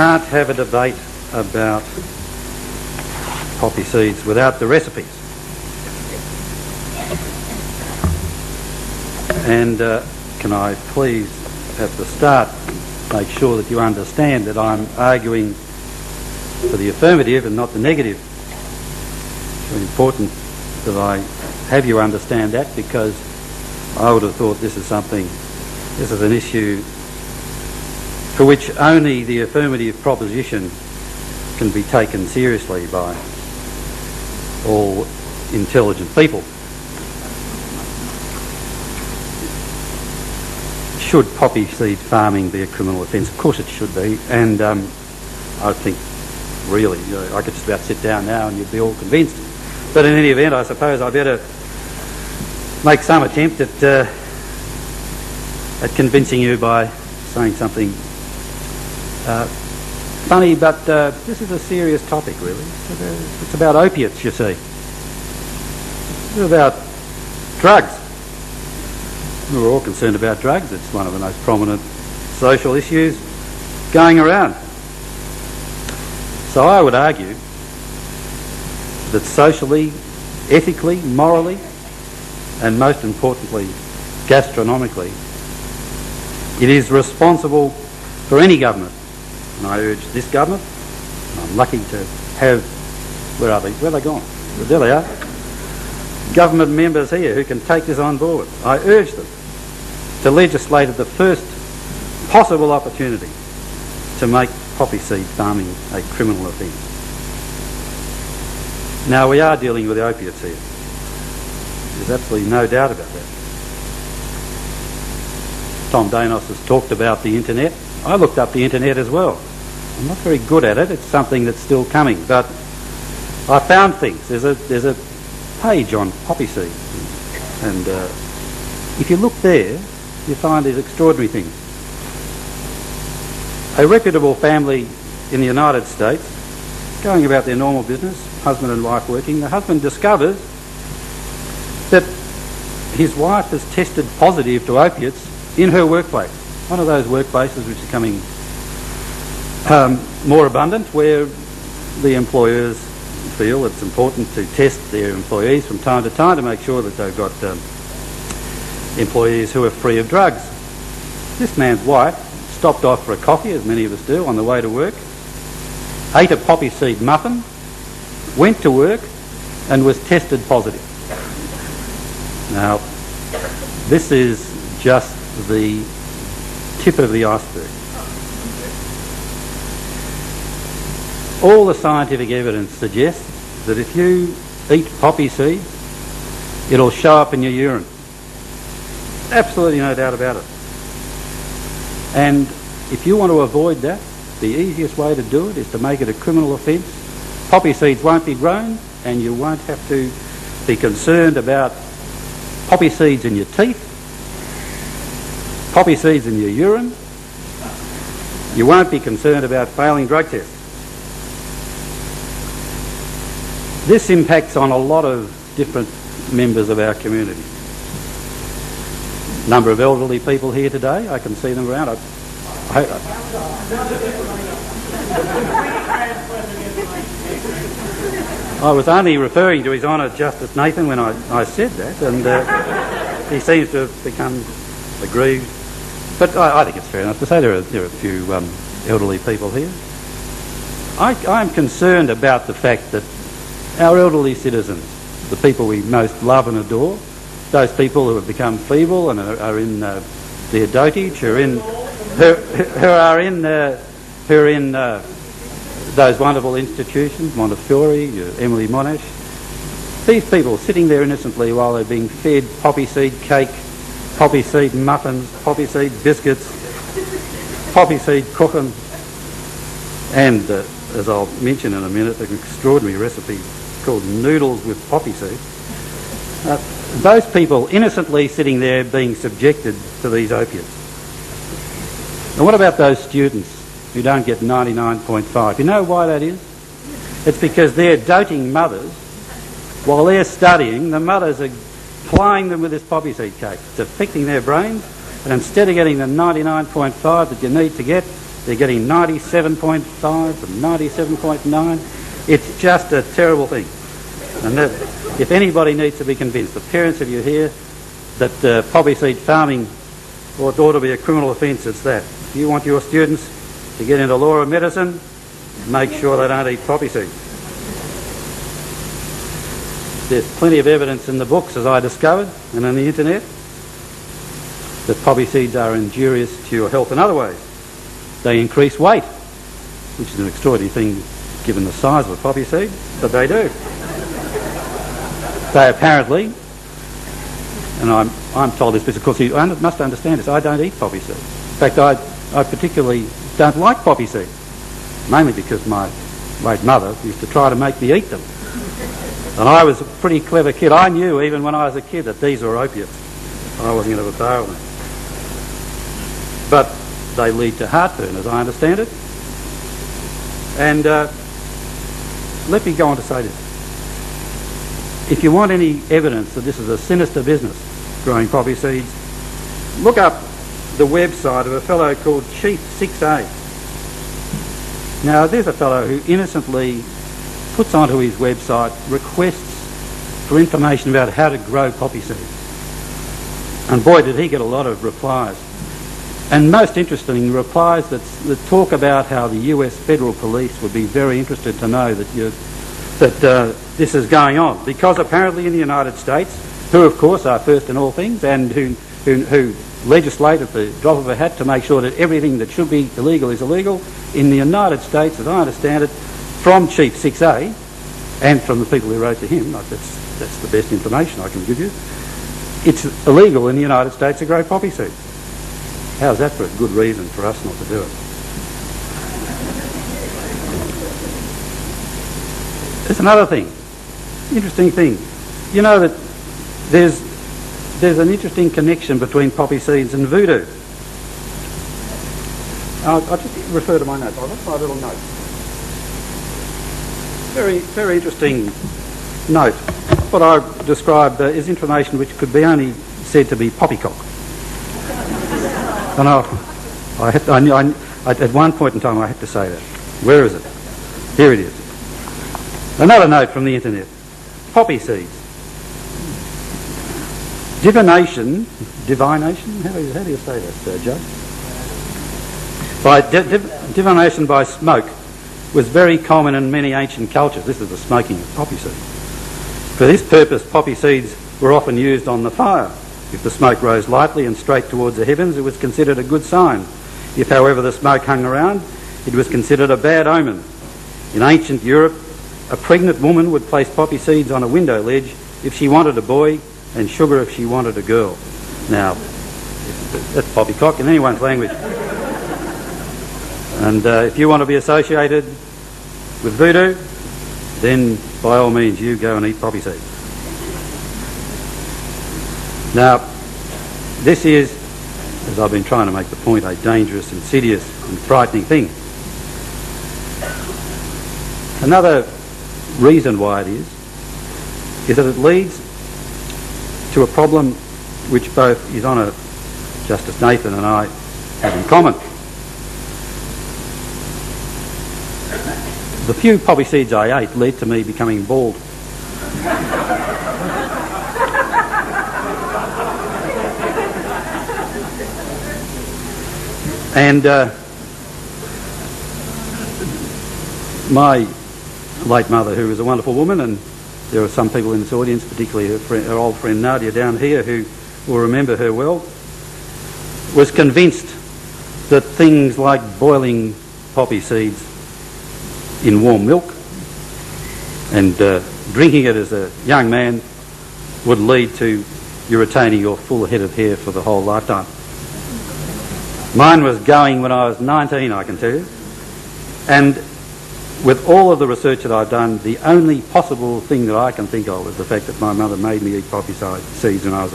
can't have a debate about poppy seeds without the recipes. And can I please, at the start, make sure that you understand that I'm arguing for the affirmative and not the negative. It's very important that I have you understand that, because I would have thought this is an issue for which only the affirmative proposition can be taken seriously by all intelligent people. Should poppy seed farming be a criminal offence? Of course it should be, and I think really I could just about sit down now and you'd be all convinced. But in any event, I suppose I better make some attempt at convincing you by saying something funny, but this is a serious topic really. It's about opiates, you see. It's about drugs. We're all concerned about drugs. It's one of the most prominent social issues going around. So I would argue that socially, ethically, morally, and most importantly, gastronomically, it is responsible for any government. And I urge this government, and I'm lucky to have, where are they? Where are they gone? There they are. Government members here who can take this on board. I urge them to legislate at the first possible opportunity to make poppy seed farming a criminal offence. Now, we are dealing with opiates here. There's absolutely no doubt about that. Tom Danos has talked about the internet. I looked up the internet as well. I'm not very good at it. It's something that's still coming, but I found things. There's a page on poppy seed, and if you look there, you find these extraordinary things. A reputable family in the United States, going about their normal business, husband and wife working, the husband discovers that his wife has tested positive to opiates in her workplace. One of those workplaces which is becoming more abundant, where the employers feel it's important to test their employees from time to time to make sure that they've got employees who are free of drugs. This man's wife stopped off for a coffee, as many of us do, on the way to work, ate a poppy seed muffin, went to work and was tested positive. Now, this is just the tip of the iceberg. All the scientific evidence suggests that if you eat poppy seeds, it'll show up in your urine. Absolutely no doubt about it. And if you want to avoid that, the easiest way to do it is to make it a criminal offence. Poppy seeds won't be grown, and you won't have to be concerned about poppy seeds in your teeth, poppy seeds in your urine. You won't be concerned about failing drug tests. This impacts on a lot of different members of our community. Number of elderly people here today, I can see them around. I was only referring to His Honour Justice Nathan when I said that, and he seems to have become aggrieved. But I think it's fair enough to say there are a few elderly people here. I'm concerned about the fact that our elderly citizens, the people we most love and adore, those people who have become feeble and are in their dotage, who are in those wonderful institutions, Montefiore, Emily Monash. These people sitting there innocently while they're being fed poppy seed cake, poppy seed muffins, poppy seed biscuits, poppy seed cooking, and as I'll mention in a minute, an extraordinary recipe called noodles with poppy seed. Those people innocently sitting there being subjected to these opiates. And what about those students who don't get 99.5? You know why that is? It's because their doting mothers, while they're studying, the mothers are plying them with this poppy seed cake. It's affecting their brains, and instead of getting the 99.5 that you need to get, They're getting 97.5 and 97.9. It's just a terrible thing. And that, if anybody needs to be convinced, the parents of you here, that poppy seed farming ought to be a criminal offence, it's that. If you want your students to get into law or medicine, make sure they don't eat poppy seed. There's plenty of evidence in the books, as I discovered, and on the internet, that poppy seeds are injurious to your health in other ways. They increase weight, which is an extraordinary thing given the size of a poppy seed, but they do. They apparently, and I'm told this because you must understand this, I don't eat poppy seed. In fact, I particularly don't like poppy seed, mainly because my late mother used to try to make me eat them. And I was a pretty clever kid. I knew even when I was a kid that these were opiates. I wasn't going to have a bar with them. But they lead to heartburn, as I understand it. And let me go on to say this. If you want any evidence that this is a sinister business, growing poppy seeds, look up the website of a fellow called Chief 6A. Now, there's a fellow who innocently puts onto his website requests for information about how to grow poppy seeds. And boy, did he get a lot of replies. And most interesting, replies that talk about how the US Federal Police would be very interested to know that this is going on. Because apparently in the United States, who of course are first in all things and who legislate at the drop of a hat to make sure that everything that should be illegal is illegal, in the United States, as I understand it, from Chief 6A and from the people who wrote to him, that's the best information I can give you, it's illegal in the United States to grow poppy seed. How's that for a good reason for us not to do it? There's another thing, interesting thing. You know that there's an interesting connection between poppy seeds and voodoo. I'll just refer to my notes. I've got my little note. Very, very interesting note. What I described is information which could be only said to be poppycock. And at one point in time I had to say that. Where is it? Here it is. Another note from the internet. Poppy seeds. Divination, how do you say that, Joe? Divination by smoke was very common in many ancient cultures. This is the smoking of poppy seeds. For this purpose, poppy seeds were often used on the fire. If the smoke rose lightly and straight towards the heavens, it was considered a good sign. If, however, the smoke hung around, it was considered a bad omen. In ancient Europe, a pregnant woman would place poppy seeds on a window ledge if she wanted a boy, and sugar if she wanted a girl. Now, that's poppycock in anyone's language. And if you want to be associated with voodoo, then by all means you go and eat poppy seeds. Now, this is, as I've been trying to make the point, a dangerous, insidious and frightening thing. Another reason why it is that it leads to a problem which both His Honour Justice Nathan and I have in common. The few poppy seeds I ate led to me becoming bald. And my late mother, who was a wonderful woman, and there are some people in this audience, particularly her old friend Nadia down here, who will remember her well, was convinced that things like boiling poppy seeds in warm milk and drinking it as a young man would lead to you retaining your full head of hair for the whole lifetime. Mine was going when I was 19, I can tell you. And with all of the research that I've done, the only possible thing that I can think of is the fact that my mother made me eat poppy seeds when I was